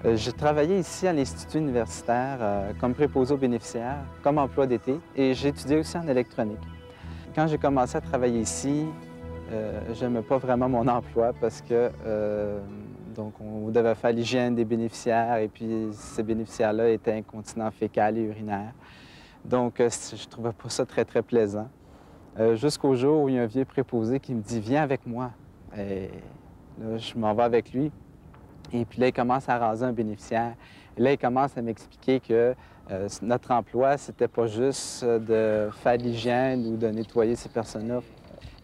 J'ai travaillé ici à l'Institut universitaire comme préposé aux bénéficiaires, comme emploi d'été, et j'ai étudié aussi en électronique. Quand j'ai commencé à travailler ici, je n'aimais pas vraiment mon emploi parce que donc on devait faire l'hygiène des bénéficiaires et puis ces bénéficiaires-là étaient incontinents fécal et urinaires. Donc je ne trouvais pas ça très, très plaisant. Jusqu'au jour où il y a un vieux préposé qui me dit « Viens avec moi ». Et là, je m'en vais avec lui. Et puis là, il commence à raser un bénéficiaire. Et là, il commence à m'expliquer que notre emploi, c'était pas juste de faire l'hygiène ou de nettoyer ces personnes-là.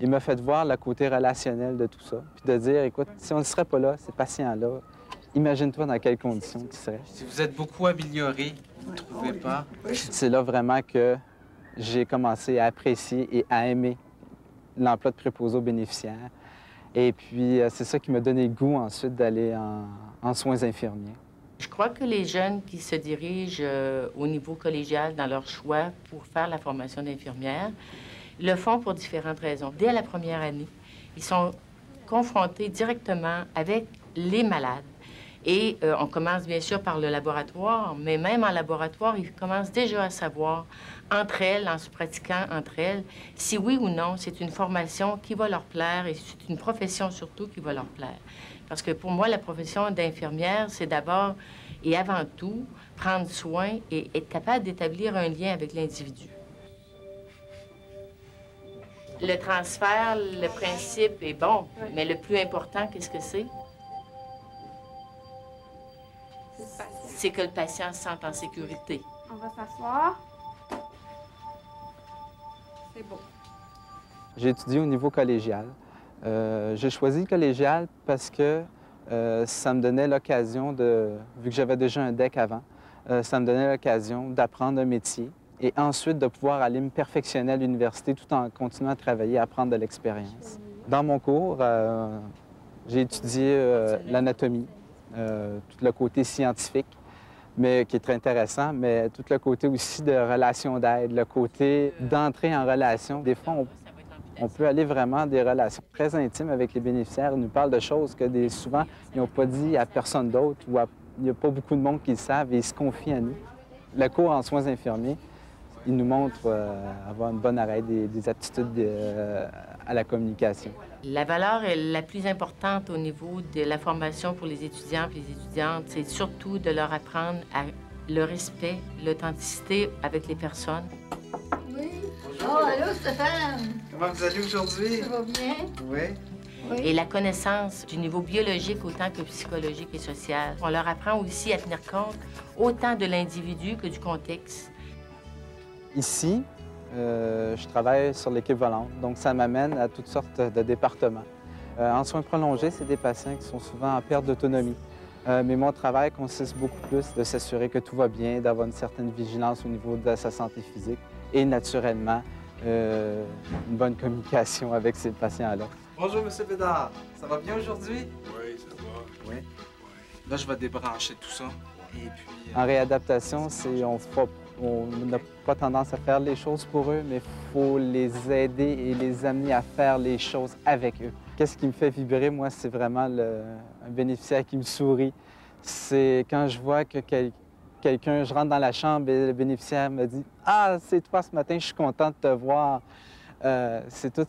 Il m'a fait voir le côté relationnel de tout ça, puis de dire, écoute, si on ne serait pas là, ces patients-là, imagine-toi dans quelles conditions ils seraient. Si vous êtes beaucoup amélioré, vous ne trouvez pas? C'est là vraiment que j'ai commencé à apprécier et à aimer l'emploi de préposé aux bénéficiaires. Et puis, c'est ça qui m'a donné le goût ensuite d'aller en soins infirmiers. Je crois que les jeunes qui se dirigent au niveau collégial dans leur choix pour faire la formation d'infirmière le font pour différentes raisons. Dès la première année, ils sont confrontés directement avec les malades. Et on commence bien sûr par le laboratoire, mais même en laboratoire, ils commencent déjà à savoir entre elles, en se pratiquant entre elles, si oui ou non c'est une formation qui va leur plaire et c'est une profession surtout qui va leur plaire. Parce que pour moi, la profession d'infirmière, c'est d'abord et avant tout prendre soin et être capable d'établir un lien avec l'individu. Le transfert, le principe est bon, mais le plus important, qu'est-ce que c'est? C'est que le patient se sente en sécurité. On va s'asseoir. C'est beau. J'ai étudié au niveau collégial. J'ai choisi le collégial parce que ça me donnait l'occasion vu que j'avais déjà un DEC avant, ça me donnait l'occasion d'apprendre un métier et ensuite de pouvoir aller me perfectionner à l'université tout en continuant à travailler, à prendre de l'expérience. Dans mon cours, j'ai étudié l'anatomie, tout le côté scientifique, mais qui est très intéressant, mais tout le côté aussi de relation d'aide, le côté d'entrer en relation. Des fois, on peut aller vraiment à des relations très intimes avec les bénéficiaires. Ils nous parlent de choses que souvent, ils n'ont pas dit à personne d'autre ou il n'y a pas beaucoup de monde qui le savent et ils se confient à nous. Le cours en soins infirmiers, il nous montre avoir une bonne oreille, des aptitudes à la communication. La valeur la plus importante au niveau de la formation pour les étudiants et les étudiantes, c'est surtout de leur apprendre le respect, l'authenticité avec les personnes. Oui. Bonjour. Oh, allô, Stéphane. Comment vous allez aujourd'hui? Ça va bien? Oui. Oui. Et la connaissance du niveau biologique autant que psychologique et social. On leur apprend aussi à tenir compte autant de l'individu que du contexte. Ici, je travaille sur l'équipe volante, donc ça m'amène à toutes sortes de départements. En soins prolongés, c'est des patients qui sont souvent en perte d'autonomie. Mais mon travail consiste beaucoup plus de s'assurer que tout va bien, d'avoir une certaine vigilance au niveau de sa santé physique et naturellement, une bonne communication avec ces patients-là. Bonjour, M. Bédard. Ça va bien aujourd'hui? Oui, ça va. Oui. Là, je vais débrancher tout ça. Et puis... En réadaptation, on n'a pas tendance à faire les choses pour eux, mais il faut les aider et les amener à faire les choses avec eux. Qu'est-ce qui me fait vibrer, moi, c'est vraiment un bénéficiaire qui me sourit. C'est quand je vois que quelqu'un, je rentre dans la chambre et le bénéficiaire me dit « Ah, c'est toi ce matin, je suis content de te voir. » C'est tout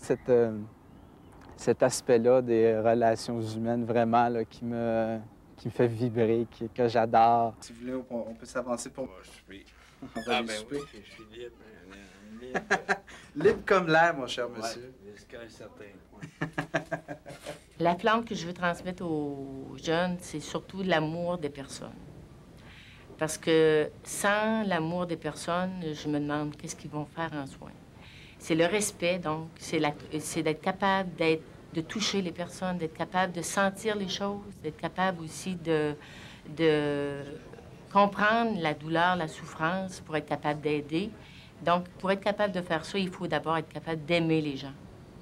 cet aspect-là des relations humaines vraiment là, qui me fait vibrer, que j'adore. Si vous voulez, on peut s'avancer pour... On va souper. On va aller souper. Oui, je suis libre. Libre. Libre comme l'air, mon cher monsieur. Jusqu'à un certain point. La flamme que je veux transmettre aux jeunes, c'est surtout l'amour des personnes. Parce que sans l'amour des personnes, je me demande qu'est-ce qu'ils vont faire en soins. C'est le respect, donc, c'est d'être capable de toucher les personnes, d'être capable de sentir les choses, d'être capable aussi de comprendre la douleur, la souffrance pour être capable d'aider. Donc, pour être capable de faire ça, il faut d'abord être capable d'aimer les gens.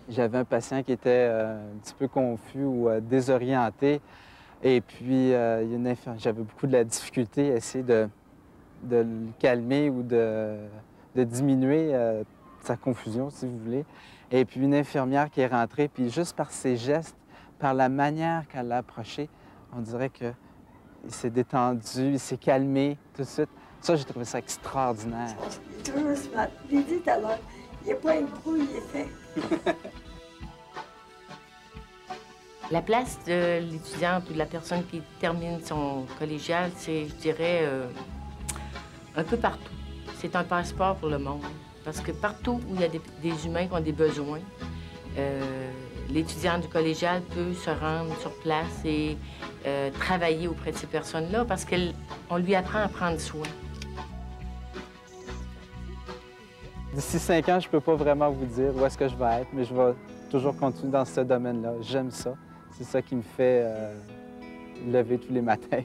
J'avais un patient qui était un petit peu confus ou désorienté. Et puis, j'avais beaucoup de la difficulté à essayer de le calmer ou de diminuer sa confusion, si vous voulez. Et puis, une infirmière qui est rentrée, puis juste par ses gestes, par la manière qu'elle l'a approché, on dirait que il s'est détendu, il s'est calmé tout de suite. Ça, j'ai trouvé ça extraordinaire. Il est toujours smart. Je l'ai dit tout à l'heure. Il n'est pas écrou, il est fait. La place de l'étudiante ou de la personne qui termine son collégial, c'est, je dirais, un peu partout. C'est un passeport pour le monde. Parce que partout où il y a des humains qui ont des besoins, l'étudiant du collégial peut se rendre sur place et travailler auprès de ces personnes-là parce qu'on lui apprend à prendre soin. D'ici 5 ans, je ne peux pas vraiment vous dire où est-ce que je vais être, mais je vais toujours continuer dans ce domaine-là. J'aime ça. C'est ça qui me fait lever tous les matins.